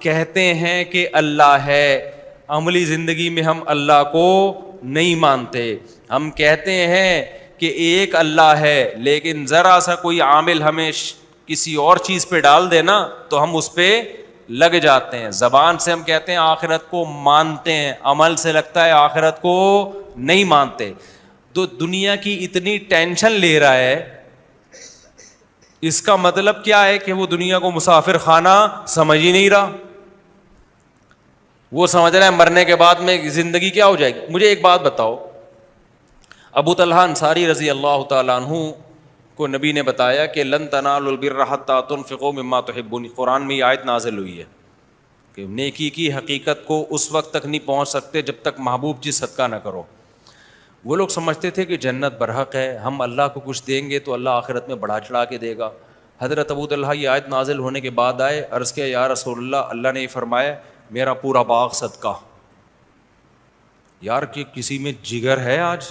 کہتے ہیں کہ اللہ ہے، عملی زندگی میں ہم اللہ کو نہیں مانتے. ہم کہتے ہیں کہ ایک اللہ ہے، لیکن ذرا سا کوئی عامل ہمیں کسی اور چیز پہ ڈال دے نا تو ہم اس پہ لگ جاتے ہیں. زبان سے ہم کہتے ہیں آخرت کو مانتے ہیں، عمل سے لگتا ہے آخرت کو نہیں مانتے. تو دنیا کی اتنی ٹینشن لے رہا ہے، اس کا مطلب کیا ہے کہ وہ دنیا کو مسافر خانہ سمجھ ہی نہیں رہا. وہ سمجھ رہا ہے مرنے کے بعد میں زندگی کیا ہو جائے گی. مجھے ایک بات بتاؤ، ابو طلحہ انصاری رضی اللہ تعالیٰ عنہ کو نبی نے بتایا کہ لن تنالوا البر حتى تنفقوا مما تحبون. قرآن میں یہ آیت نازل ہوئی ہے کہ نیکی کی حقیقت کو اس وقت تک نہیں پہنچ سکتے جب تک محبوب چیز صدقہ نہ کرو. وہ لوگ سمجھتے تھے کہ جنت برحق ہے، ہم اللہ کو کچھ دیں گے تو اللہ آخرت میں بڑھا چڑھا کے دے گا. حضرت ابو طلحہ یہ آیت نازل ہونے کے بعد آئے، عرض کیا یا رسول اللہ، اللہ نے یہ فرمایا میرا پورا باغ صدقہ. یار کہ کسی میں جگر ہے آج؟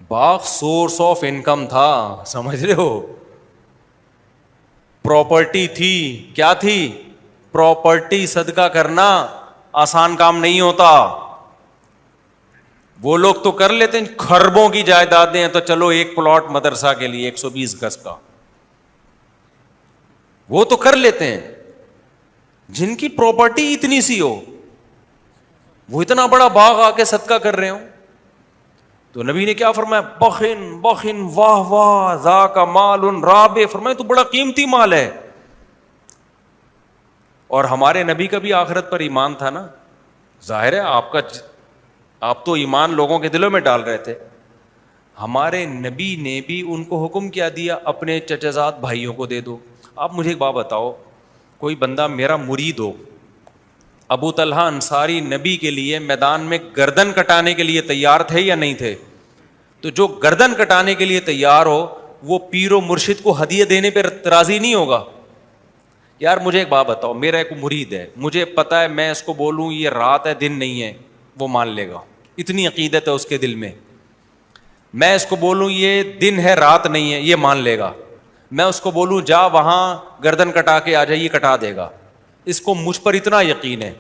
باغ سورس آف انکم تھا، سمجھ رہے ہو، پراپرٹی تھی. کیا تھی؟ پراپرٹی. صدقہ کرنا آسان کام نہیں ہوتا. وہ لوگ تو کر لیتے ہیں، خربوں کی جائیدادیں ہیں تو چلو ایک پلاٹ مدرسہ کے لیے 120 گز کا، وہ تو کر لیتے ہیں. جن کی پراپرٹی اتنی سی ہو، وہ اتنا بڑا باغ آ کے صدقہ کر رہے ہوں. تو نبی نے کیا فرمایا؟ بخن بخن واہ واہ ذاک مال رابح. فرمایا تو بڑا قیمتی مال ہے. اور ہمارے نبی کا بھی آخرت پر ایمان تھا نا. ظاہر ہے آپ تو ایمان لوگوں کے دلوں میں ڈال رہے تھے. ہمارے نبی نے بھی ان کو حکم کیا دیا اپنے چچزاد بھائیوں کو دے دو. آپ مجھے ایک بات بتاؤ، کوئی بندہ میرا مرید ہو، ابو طلحہ انصاری نبی کے لیے میدان میں گردن کٹانے کے لیے تیار تھے یا نہیں تھے؟ تو جو گردن کٹانے کے لیے تیار ہو وہ پیر و مرشد کو ہدیہ دینے پہ راضی نہیں ہوگا؟ یار مجھے ایک بات بتاؤ، میرا ایک مرید ہے، مجھے پتا ہے میں اس کو بولوں یہ رات ہے دن نہیں ہے، وہ مان لے گا. اتنی عقیدت ہے اس کے دل میں. میں اس کو بولوں یہ دن ہے رات نہیں ہے، یہ مان لے گا. میں اس کو بولوں جا وہاں گردن کٹا کے آ جائیے، کٹا دے گا. اس کو مجھ پر اتنا یقین ہے.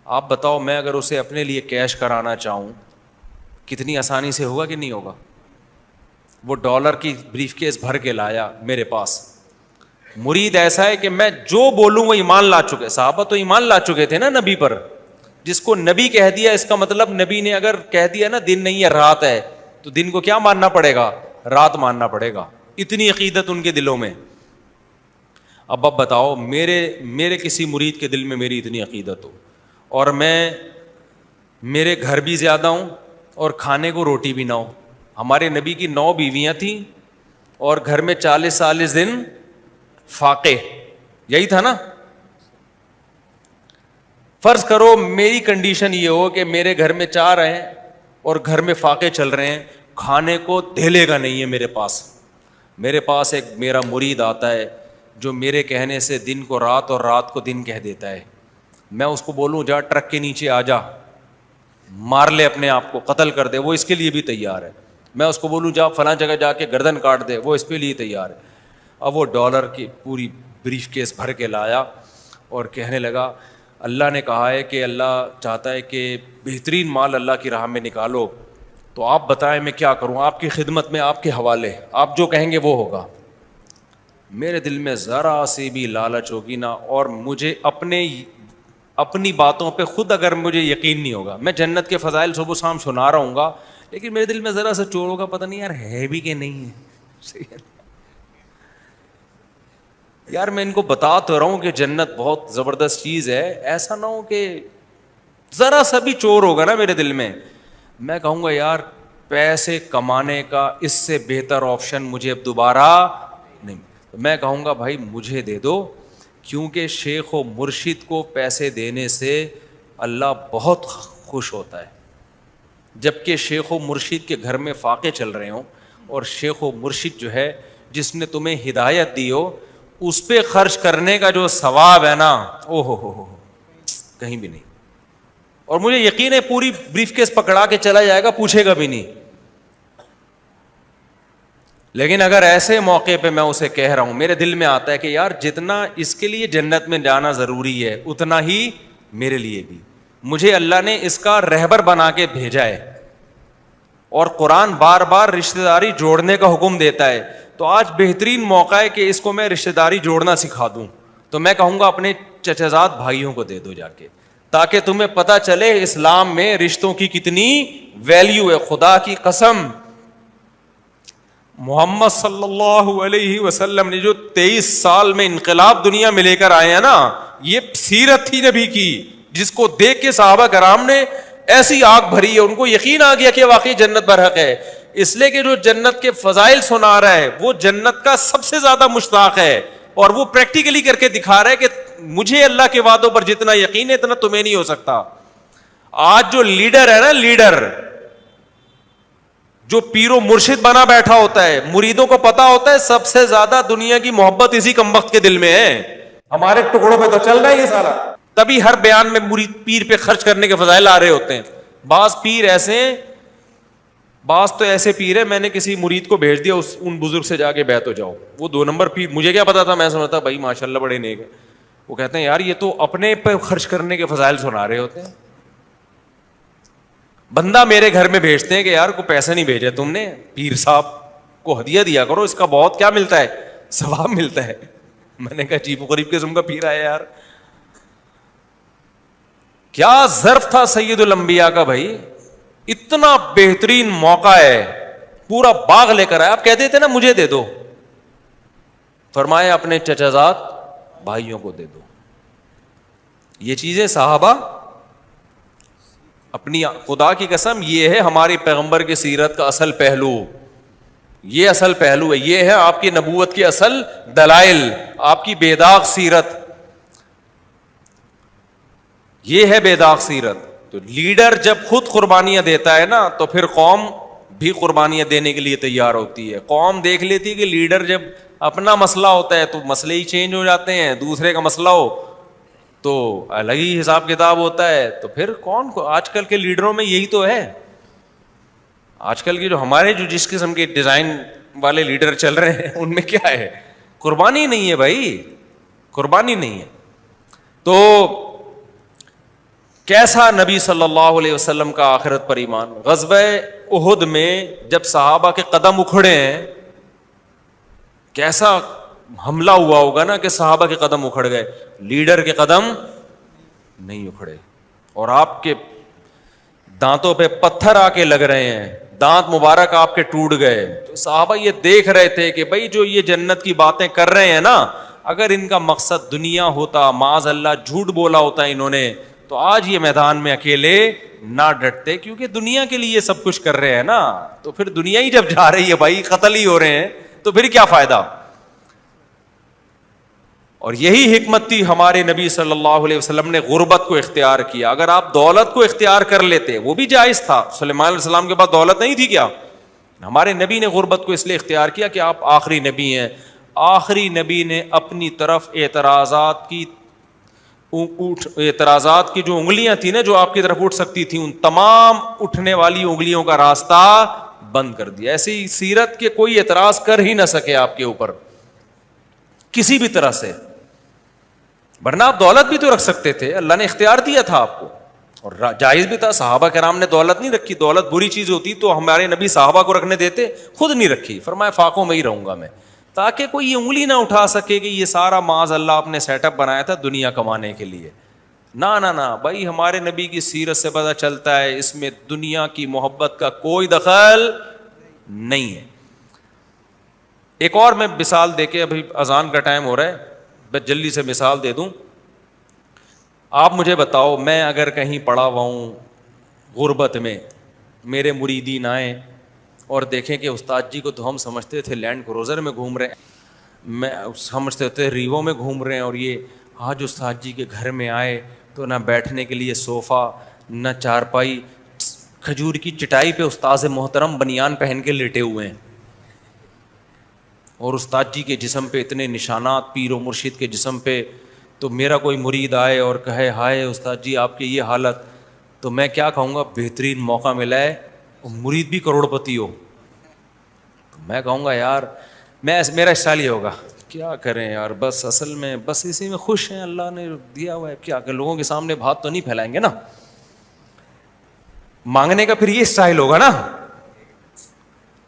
آپ بتاؤ میں اگر اسے اپنے لیے کیش کرانا چاہوں کتنی آسانی سے ہوگا کہ نہیں ہوگا؟ وہ ڈالر کی بریف کیس بھر کے لایا میرے پاس. مرید ایسا ہے کہ میں جو بولوں وہ ایمان لا چکے. صحابہ تو ایمان لا چکے تھے نا نبی پر. جس کو نبی کہہ دیا اس کا مطلب نبی نے اگر کہہ دیا نا دن نہیں ہے رات ہے تو دن کو کیا ماننا پڑے گا؟ رات ماننا پڑے گا. اتنی عقیدت ان کے دلوں میں. اب بتاؤ میرے کسی مرید کے دل میں میری اتنی عقیدت ہو اور میرے گھر بھی زیادہ ہوں اور کھانے کو روٹی بھی نہ ہو. ہمارے نبی کی 9 بیویاں تھیں اور گھر میں 40 دن فاقے. یہی تھا نا. فرض کرو میری کنڈیشن یہ ہو کہ میرے گھر میں 4 ہیں اور گھر میں فاقے چل رہے ہیں، کھانے کو دھیلے گا نہیں ہے میرے پاس. میرے پاس ایک میرا مرید آتا ہے جو میرے کہنے سے دن کو رات اور رات کو دن کہہ دیتا ہے. میں اس کو بولوں جا ٹرک کے نیچے آ جا، مار لے اپنے آپ کو، قتل کر دے، وہ اس کے لیے بھی تیار ہے. میں اس کو بولوں جا فلاں جگہ جا کے گردن کاٹ دے، وہ اس کے لیے تیار ہے. اب وہ ڈالر کی پوری بریف کیس بھر کے لایا اور کہنے لگا اللہ نے کہا ہے کہ اللہ چاہتا ہے کہ بہترین مال اللہ کی راہ میں نکالو، تو آپ بتائیں میں کیا کروں؟ آپ کی خدمت میں، آپ کے حوالے، آپ جو کہیں گے وہ ہوگا. میرے دل میں ذرا سی بھی لالچ ہوگی نا، اور مجھے اپنی باتوں پہ خود اگر مجھے یقین نہیں ہوگا، میں جنت کے فضائل صبح شام سنا رہا ہوں گا لیکن میرے دل میں ذرا سا چور ہوگا، پتہ نہیں یار ہے بھی کہ نہیں ہے. یار میں ان کو بتا تو رہا ہوں کہ جنت بہت زبردست چیز ہے، ایسا نہ ہو کہ ذرا سا بھی چور ہوگا نا میرے دل میں، میں کہوں گا یار پیسے کمانے کا اس سے بہتر آپشن مجھے اب دوبارہ نہیں. میں کہوں گا بھائی مجھے دے دو، کیونکہ شیخ و مرشد کو پیسے دینے سے اللہ بہت خوش ہوتا ہے. جبکہ شیخ و مرشد کے گھر میں فاقے چل رہے ہوں اور شیخ و مرشد جو ہے جس نے تمہیں ہدایت دی ہو اس پہ خرچ کرنے کا جو ثواب ہے نا، او ہو کہیں بھی نہیں. اور مجھے یقین ہے پوری بریف کیس پکڑا کے چلا جائے گا، پوچھے گا بھی نہیں. لیکن اگر ایسے موقع پہ میں اسے کہہ رہا ہوں, میرے دل میں آتا ہے کہ یار جتنا اس کے لیے جنت میں جانا ضروری ہے اتنا ہی میرے لیے بھی, مجھے اللہ نے اس کا رہبر بنا کے بھیجا ہے, اور قرآن بار بار رشتہ داری جوڑنے کا حکم دیتا ہے, تو آج بہترین موقع ہے کہ اس کو میں رشتہ داری جوڑنا سکھا دوں. تو میں کہوں گا اپنے چچا بھائیوں کو دے دو جا کے, تاکہ تمہیں پتہ چلے اسلام میں رشتوں کی کتنی ویلیو ہے. خدا کی قسم, محمد صلی اللہ علیہ وسلم نے جو 23 سال میں انقلاب دنیا میں لے کر آئے ہیں نا, یہ سیرت تھی نبی کی, جس کو دیکھ کے صحابہ کرام نے ایسی آگ بھری ہے, ان کو یقین آ گیا کہ واقعی جنت برحق ہے. اس لیے کہ جو جنت کے فضائل سنا رہا ہے وہ جنت کا سب سے زیادہ مشتاق ہے, اور وہ پریکٹیکلی کر کے دکھا رہا ہے کہ مجھے اللہ کے وعدوں پر جتنا یقین ہے اتنا تمہیں نہیں ہو سکتا. آج جو لیڈر ہے نا, لیڈر جو پیر و مرشد بنا بیٹھا ہوتا ہے, مریدوں کو پتا ہوتا ہے سب سے زیادہ دنیا کی محبت اسی کمبخت کے دل میں ہے. ہمارے ٹکڑوں پہ تو چل رہا ہے یہ سارا, تبھی ہر بیان میں مرید پیر پہ خرچ کرنے کے فضائل آ رہے ہوتے ہیں. بعض پیر ایسے, بعض تو ایسے پیر ہے, میں نے کسی مرید کو بھیج دیا ان بزرگ سے جا کے بیعت ہو جاؤ, وہ 2 نمبر پیر, مجھے کیا پتا تھا, میں سمجھتا بھائی ماشاءاللہ بڑے نیک ہیں. وہ کہتے ہیں یار یہ تو اپنے پہ خرچ کرنے کے فضائل سنا رہے ہوتے ہیں. بندہ میرے گھر میں بھیجتے ہیں کہ یار کو پیسے نہیں بھیجے تم نے, پیر صاحب کو ہدیہ دیا کرو, اس کا بہت کیا ملتا ہے, ثواب ملتا ہے. میں نے کہا عجیب و غریب قسم کا پیر آیا یار. کیا ظرف تھا سید الانبیاء کا بھائی, اتنا بہترین موقع ہے, پورا باغ لے کر آیا. آپ کہتے تھے نا مجھے دے دو, فرمایا اپنے چچازاد بھائیوں کو دے دو. یہ چیزیں صحابہ اپنی, خدا کی قسم یہ ہے ہماری پیغمبر کی سیرت کا اصل پہلو, یہ اصل پہلو ہے, یہ ہے آپ کی نبوت کی اصل دلائل, آپ کی بے داغ سیرت, یہ ہے بے داغ سیرت. تو لیڈر جب خود قربانیاں دیتا ہے نا تو پھر قوم بھی قربانیاں دینے کے لیے تیار ہوتی ہے. قوم دیکھ لیتی ہے کہ لیڈر جب اپنا مسئلہ ہوتا ہے تو مسئلے ہی چینج ہو جاتے ہیں, دوسرے کا مسئلہ ہو تو الگ ہی حساب کتاب ہوتا ہے. تو پھر کون کو, آج کل کے لیڈروں میں یہی تو ہے. آج کل کے جو ہمارے جو جس قسم کے ڈیزائن والے لیڈر چل رہے ہیں ان میں کیا ہے, قربانی نہیں ہے بھائی, قربانی نہیں ہے. تو کیسا نبی صلی اللہ علیہ وسلم کا آخرت پر ایمان. غزوہ احد میں جب صحابہ کے قدم اکھڑے ہیں, کیسا حملہ ہوا ہوگا نا کہ صحابہ کے قدم اکھڑ گئے, لیڈر کے قدم نہیں اکھڑے, اور آپ کے دانتوں پہ پتھر آ کے لگ رہے ہیں, دانت مبارک آپ کے ٹوٹ گئے. تو صحابہ یہ دیکھ رہے تھے کہ بھائی جو یہ جنت کی باتیں کر رہے ہیں نا, اگر ان کا مقصد دنیا ہوتا, معاذ اللہ جھوٹ بولا ہوتا انہوں نے, تو آج یہ میدان میں اکیلے نہ ڈٹتے. کیونکہ دنیا کے لیے سب کچھ کر رہے ہیں نا, تو پھر دنیا ہی جب جا رہی ہے بھائی, قتل ہی ہو رہے ہیں, تو پھر کیا فائدہ. اور یہی حکمت تھی ہمارے نبی صلی اللہ علیہ وسلم نے غربت کو اختیار کیا. اگر آپ دولت کو اختیار کر لیتے وہ بھی جائز تھا, سلیمان علیہ السلام کے پاس دولت نہیں تھی کیا, ہمارے نبی نے غربت کو اس لیے اختیار کیا کہ آپ آخری نبی ہیں. آخری نبی نے اپنی طرف اعتراضات کی جو انگلیاں تھیں نا, جو آپ کی طرف اٹھ سکتی تھیں, ان تمام اٹھنے والی انگلیوں کا راستہ بند کر دیا. ایسی سیرت کے کوئی اعتراض کر ہی نہ سکے آپ کے اوپر کسی بھی طرح سے, ورنہ آپ دولت بھی تو رکھ سکتے تھے, اللہ نے اختیار دیا تھا آپ کو, اور جائز بھی تھا. صحابہ کرام نے دولت نہیں رکھی, دولت بری چیز ہوتی تو ہمارے نبی صحابہ کو رکھنے دیتے, خود نہیں رکھی. فرمایا فاقوں میں ہی رہوں گا میں, تاکہ کوئی یہ انگلی نہ اٹھا سکے کہ یہ سارا معاذ اللہ آپ نے سیٹ اپ بنایا تھا دنیا کمانے کے لیے. نہ بھائی, ہمارے نبی کی سیرت سے پتہ چلتا ہے اس میں دنیا کی محبت کا کوئی دخل نہیں ہے. ایک اور میں مثال دے کے, ابھی اذان کا ٹائم ہو رہا ہے, بس جلدی سے مثال دے دوں. آپ مجھے بتاؤ, میں اگر کہیں پڑا ہوا ہوں غربت میں, میرے مریدین آئیں اور دیکھیں کہ استاد جی کو تو ہم سمجھتے تھے لینڈ کروزر میں گھوم رہے ہیں, میں سمجھتے تھے ریوو میں گھوم رہے ہیں, اور یہ آج استاد جی کے گھر میں آئے تو نہ بیٹھنے کے لیے صوفہ, نہ چارپائی, کھجور کی چٹائی پہ استاذ محترم بنیان پہن کے لیٹے ہوئے ہیں, اور استاد جی کے جسم پہ اتنے نشانات, پیر و مرشد کے جسم پہ. تو میرا کوئی مرید آئے اور کہے ہائے استاد جی آپ کی یہ حالت, تو میں کیا کہوں گا, بہترین موقع ملا ہے, مرید بھی کروڑ پتی ہو. میں کہوں گا یار میرا اسٹائل ہی ہوگا, کیا کریں یار, بس اصل میں بس اسی میں خوش ہیں, اللہ نے دیا ہوا ہے, کیا کہ لوگوں کے سامنے بات تو نہیں پھیلائیں گے نا. مانگنے کا پھر یہ اسٹائل ہوگا نا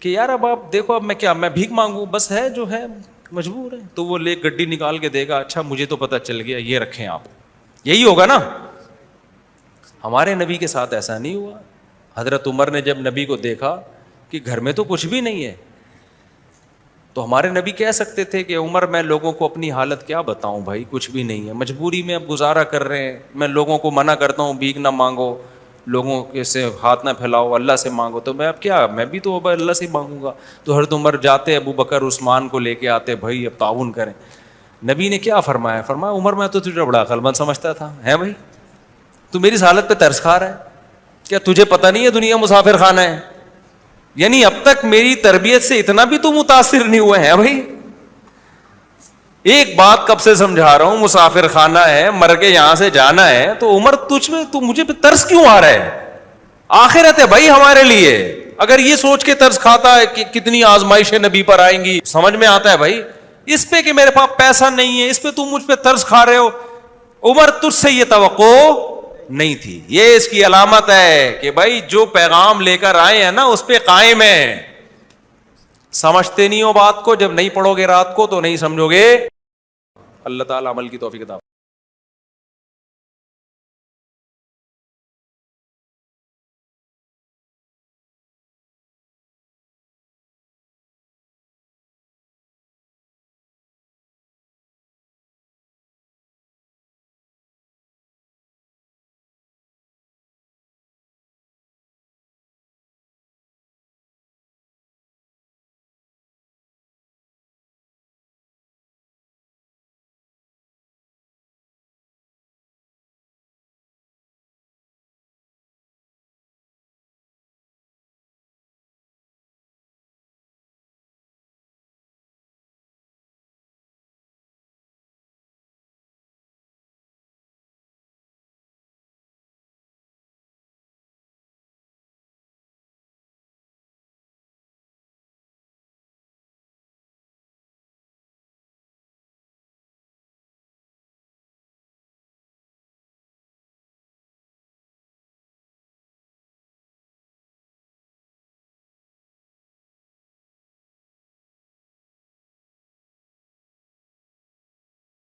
کہ یار اب آپ دیکھو, اب میں بھیک مانگوں, بس ہے جو ہے, مجبور ہے. تو وہ لے گڈی نکال کے دے گا, اچھا مجھے تو پتہ چل گیا, یہ رکھیں آپ, یہی ہوگا نا. ہمارے نبی کے ساتھ ایسا نہیں ہوا. حضرت عمر نے جب نبی کو دیکھا کہ گھر میں تو کچھ بھی نہیں ہے, تو ہمارے نبی کہہ سکتے تھے کہ عمر میں لوگوں کو اپنی حالت کیا بتاؤں بھائی, کچھ بھی نہیں ہے, مجبوری میں اب گزارا کر رہے ہیں, میں لوگوں کو منع کرتا ہوں بھیک نہ مانگو, لوگوں کے سے ہاتھ نہ پھیلاؤ, اللہ سے مانگو, تو میں اب کیا, میں بھی تو اللہ سے مانگوں گا. تو حضرت عمر جاتے, ابو بکر عثمان کو لے کے آتے, بھائی اب تعاون کریں. نبی نے کیا فرمایا, فرمایا عمر میں تو تجھے بڑا عقل مند سمجھتا تھا, ہے بھائی تو میری حالت پہ ترس کھا رہا ہے, کیا تجھے پتہ نہیں ہے دنیا مسافر خانہ ہے؟ یعنی اب تک میری تربیت سے اتنا بھی تو متاثر نہیں ہوئے ہیں بھائی. ایک بات کب سے سمجھا رہا ہوں, مسافر خانہ ہے, مر کے یہاں سے جانا ہے, تو عمر تجھ میں تو مجھے پہ ترس کیوں آ رہا ہے؟ آخرت ہے بھائی ہمارے لیے. اگر یہ سوچ کے ترس کھاتا ہے کہ کتنی آزمائشیں نبی پر آئیں گی, سمجھ میں آتا ہے بھائی اس پہ کہ میرے پاس پیسہ نہیں ہے, اس پہ تم مجھ پہ ترس کھا رہے ہو. عمر تجھ سے یہ توقع نہیں تھی. یہ اس کی علامت ہے کہ بھائی جو پیغام لے کر آئے ہیں نا اس پہ قائم ہے. سمجھتے نہیں ہو بات کو, جب نہیں پڑھو گے رات کو تو نہیں سمجھو گے. اللہ تعالیٰ عمل کی توفیق عطا